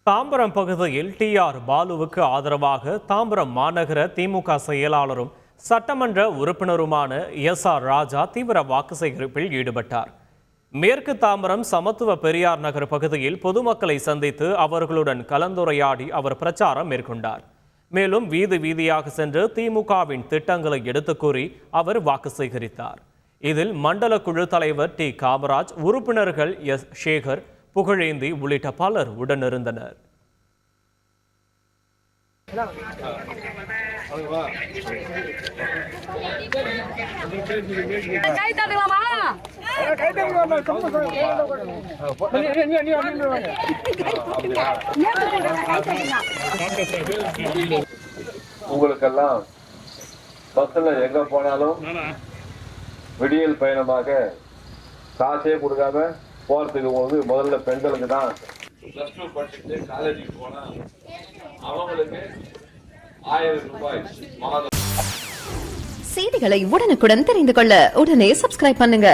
தாம்பரம் பகுதியில் டி.ஆர். பாலுவுக்கு ஆதரவாக தாம்பரம் மாநகர திமுக செயலாளரும் சட்டமன்ற உறுப்பினருமான எஸ்.ஆர். ராஜா தீவிர வாக்கு சேகரிப்பில் ஈடுபட்டார். மேற்கு தாம்பரம் சமத்துவ பெரியார் நகர் பகுதியில் பொதுமக்களை சந்தித்து அவர்களுடன் கலந்துரையாடி அவர் பிரச்சாரம் மேற்கொண்டார். மேலும் வீதி வீதியாக சென்று திமுகவின் திட்டங்களை எடுத்துக் கூறி அவர் வாக்கு சேகரித்தார். இதில் மண்டல குழு தலைவர் டி. காமராஜ், உறுப்பினர்கள் எஸ். சேகர், புகழேந்தி உள்ளிட்ட பலர் உடனிருந்தனர். உங்களுக்கெல்லாம் பஸ்ல எங்க போனாலும் விடியல் பயணமாக காசே கொடுக்காம போறதுக்கு போது முதல்ல பெண்களுக்கு தான் பிளஸ் டூ படிச்சுட்டு காலேஜுக்கு போனா அவங்களுக்கு 1000 ரூபாய் மாதம். செய்திகளை உடனுக்குடன் தெரிந்து கொள்ள உடனே சப்ஸ்கிரைப் பண்ணுங்க.